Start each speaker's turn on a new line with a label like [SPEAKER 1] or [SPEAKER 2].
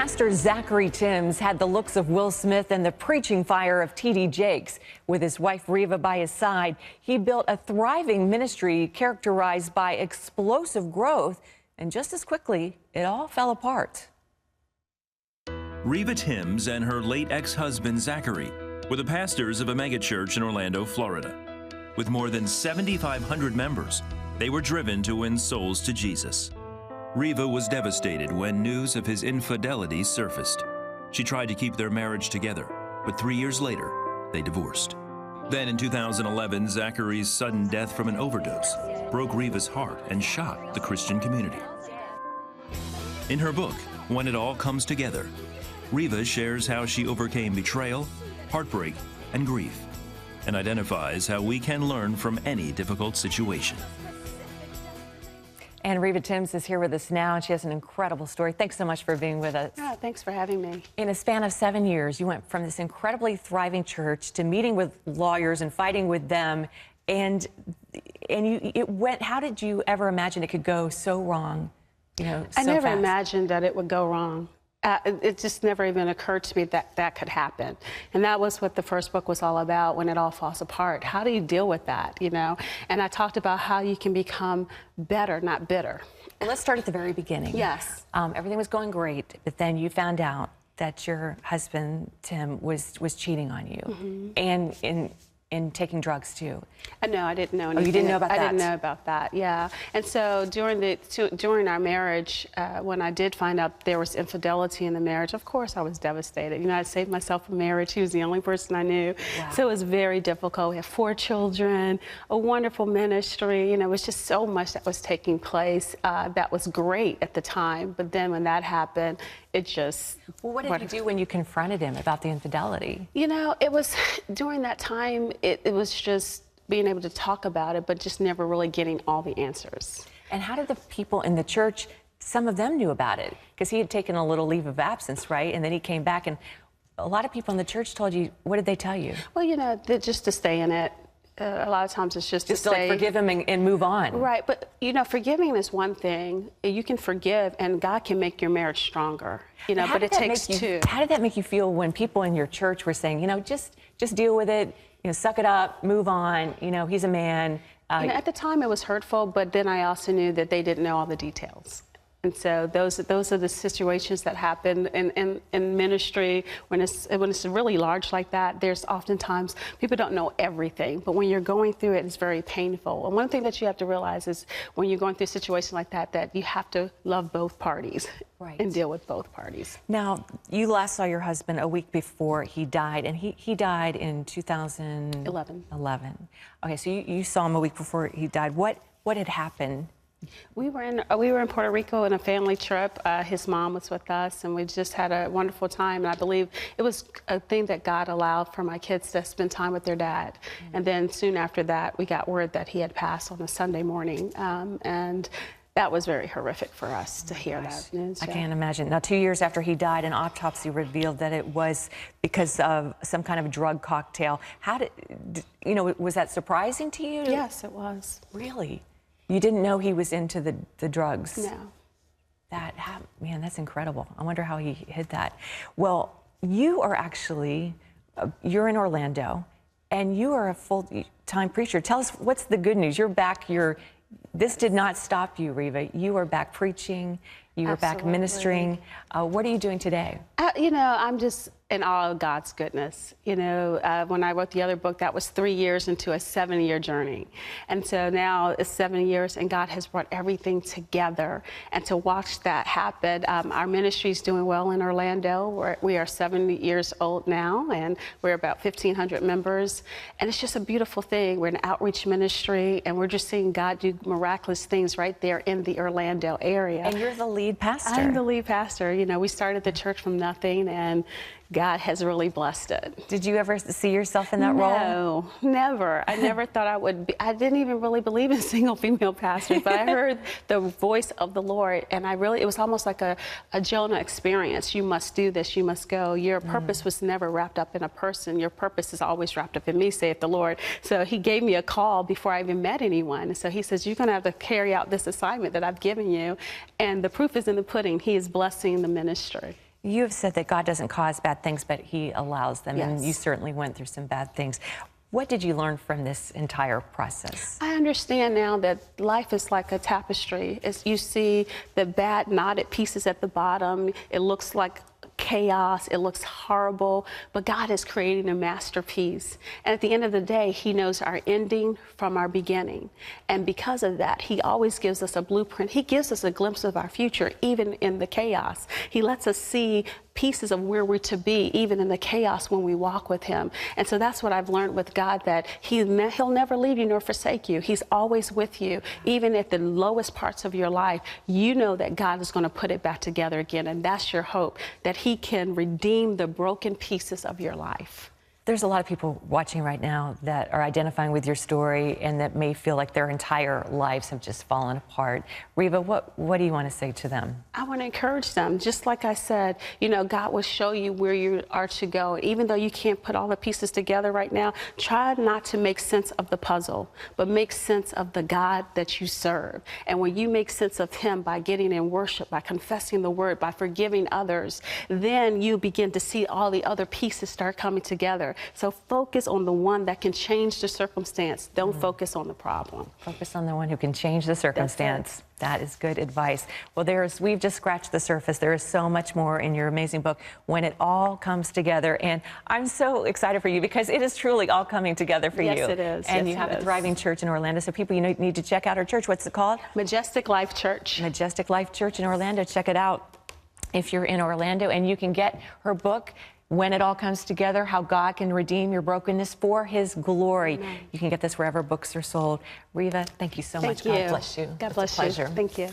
[SPEAKER 1] Pastor Riva Tims had the looks of Will Smith and the preaching fire of T.D. Jakes. With his wife Riva by his side, he built a thriving ministry characterized by explosive growth, and just as quickly, it all fell apart.
[SPEAKER 2] Riva Tims and her late ex-husband Zachary were the pastors of a megachurch in Orlando, Florida. With more than 7,500 members, they were driven to win souls to Jesus. Riva was devastated when news of his infidelity surfaced. She tried to keep their marriage together, but 3 years later, they divorced. Then in 2011, Zachary's sudden death from an overdose broke Riva's heart and shocked the Christian community. In her book, When It All Comes Together, Riva shares how she overcame betrayal, heartbreak, and grief, and identifies how we can learn from any difficult situation.
[SPEAKER 1] And Riva Tims is here with us now, and she has an incredible story. Thanks so much for being with us.
[SPEAKER 3] Oh, thanks for having me.
[SPEAKER 1] In a span of 7 years, you went from this incredibly thriving church to meeting with lawyers and fighting with them, and it went. How did you ever imagine it could go so wrong?
[SPEAKER 3] I never imagined that it would go wrong. It just never even occurred to me that that could happen. And that was what the first book was all about, When It All Falls Apart. How do you deal with that, And I talked about how you can become better, not bitter.
[SPEAKER 1] Well, let's start at the very beginning.
[SPEAKER 3] Yes.
[SPEAKER 1] Everything was going great, but then you found out that your husband, Tim, was cheating on you,
[SPEAKER 3] mm-hmm.
[SPEAKER 1] and in taking drugs too.
[SPEAKER 3] No, I didn't know anything.
[SPEAKER 1] Oh, you didn't know about that?
[SPEAKER 3] I didn't know about that, yeah. And so during our marriage, when I did find out there was infidelity in the marriage, of course I was devastated. I saved myself from marriage. He was the only person I knew.
[SPEAKER 1] Wow.
[SPEAKER 3] So it was very difficult. We have 4 children, a wonderful ministry. It was just so much that was taking place that was great at the time. But then when that happened, it just...
[SPEAKER 1] Well, what did you do when you confronted him about the infidelity?
[SPEAKER 3] It was during that time, it was just being able to talk about it, but just never really getting all the answers.
[SPEAKER 1] And how did the people in the church, some of them knew about it? Because he had taken a little leave of absence, right? And then he came back, and a lot of people in the church told you, what did they tell you?
[SPEAKER 3] Well, just to stay in it. A lot of times it's just to
[SPEAKER 1] like forgive him and move on.
[SPEAKER 3] Right, but forgiving is one thing. You can forgive, and God can make your marriage stronger. But it takes 2.
[SPEAKER 1] How did that make you feel when people in your church were saying, just deal with it, suck it up, move on, he's a man?
[SPEAKER 3] At the time it was hurtful, but then I also knew that they didn't know all the details. And so those are the situations that happen in ministry. When it's really large like that, there's oftentimes people don't know everything. But when you're going through it, it's very painful. And one thing that you have to realize is when you're going through a situation like that, that you have to love both parties, right, and deal with both parties.
[SPEAKER 1] Now, you last saw your husband a week before he died, and he died in 2011. Okay, so you saw him a week before he died. What had happened?
[SPEAKER 3] We were in Puerto Rico on a family trip. His mom was with us, and we just had a wonderful time. And I believe it was a thing that God allowed for my kids to spend time with their dad. Mm-hmm. And then soon after that, we got word that he had passed on a Sunday morning. And that was very horrific for us to hear that news.
[SPEAKER 1] I can't imagine. Now, 2 years after he died, an autopsy revealed that it was because of some kind of drug cocktail. How was that surprising to you?
[SPEAKER 3] Yes, it was.
[SPEAKER 1] Really? You didn't know he was into the drugs?
[SPEAKER 3] No.
[SPEAKER 1] Man, that's incredible. I wonder how he hid that. Well, you are actually, you're in Orlando, and you are a full-time preacher. Tell us, what's the good news? You're back, this did not stop you, Riva. You are back preaching, you are back ministering. What are you doing today?
[SPEAKER 3] I'm just in awe of God's goodness. When I wrote the other book, that was 3 years into a 7-year journey. And so now it's 7 years, and God has brought everything together. And to watch that happen, our ministry is doing well in Orlando. We are 70 years old now, and we're about 1,500 members. And it's just a beautiful thing. We're an outreach ministry, and we're just seeing God do miraculous things right there in the Orlando area.
[SPEAKER 1] And you're the lead pastor.
[SPEAKER 3] I'm the lead pastor. We started the church from nothing, and God has really blessed it.
[SPEAKER 1] Did you ever see yourself in that role?
[SPEAKER 3] No, never. I never thought I would be. I didn't even really believe in single female pastors, but I heard the voice of the Lord, and it was almost like a Jonah experience. You must do this, you must go. Your purpose was never wrapped up in a person. Your purpose is always wrapped up in me, saith the Lord. So he gave me a call before I even met anyone. And so he says, you're going to have to carry out this assignment that I've given you. And the proof is in the pudding. He is blessing the ministry.
[SPEAKER 1] You have said that God doesn't cause bad things, but he allows them.
[SPEAKER 3] Yes.
[SPEAKER 1] And you certainly went through some bad things. What did you learn from this entire process?
[SPEAKER 3] I understand now that life is like a tapestry. As you see the bad knotted pieces at the bottom, it looks like chaos, it looks horrible, but God is creating a masterpiece. And at the end of the day, he knows our ending from our beginning. And because of that, he always gives us a blueprint. He gives us a glimpse of our future, even in the chaos. He lets us see pieces of where we're to be, even in the chaos when we walk with him. And so that's what I've learned with God, that he'll never leave you nor forsake you. He's always with you. Even at the lowest parts of your life, you know that God is going to put it back together again. And that's your hope, that he can redeem the broken pieces of your life.
[SPEAKER 1] There's a lot of people watching right now that are identifying with your story and that may feel like their entire lives have just fallen apart. Riva, what do you want to say to them?
[SPEAKER 3] I want to encourage them. Just like I said, you know, God will show you where you are to go. Even though you can't put all the pieces together right now, try not to make sense of the puzzle, but make sense of the God that you serve. And when you make sense of him by getting in worship, by confessing the word, by forgiving others, then you begin to see all the other pieces start coming together. So focus on the one that can change the circumstance. Don't focus on the problem.
[SPEAKER 1] Focus on the one who can change the circumstance. That is good advice. Well, we've just scratched the surface. There is so much more in your amazing book, When It All Comes Together. And I'm so excited for you because it is truly all coming together for you.
[SPEAKER 3] Yes, it is.
[SPEAKER 1] And
[SPEAKER 3] yes,
[SPEAKER 1] you have a thriving church in Orlando. So people, you need to check out our church. What's it called?
[SPEAKER 3] Majestic Life Church.
[SPEAKER 1] Majestic Life Church in Orlando. Check it out if you're in Orlando. And you can get her book, When It All Comes Together, How God Can Redeem Your Brokenness for His Glory. Amen. You can get this wherever books are sold. Riva, thank you so much.
[SPEAKER 3] You.
[SPEAKER 1] God bless you.
[SPEAKER 3] God bless you.
[SPEAKER 1] It's a pleasure.
[SPEAKER 3] Thank you.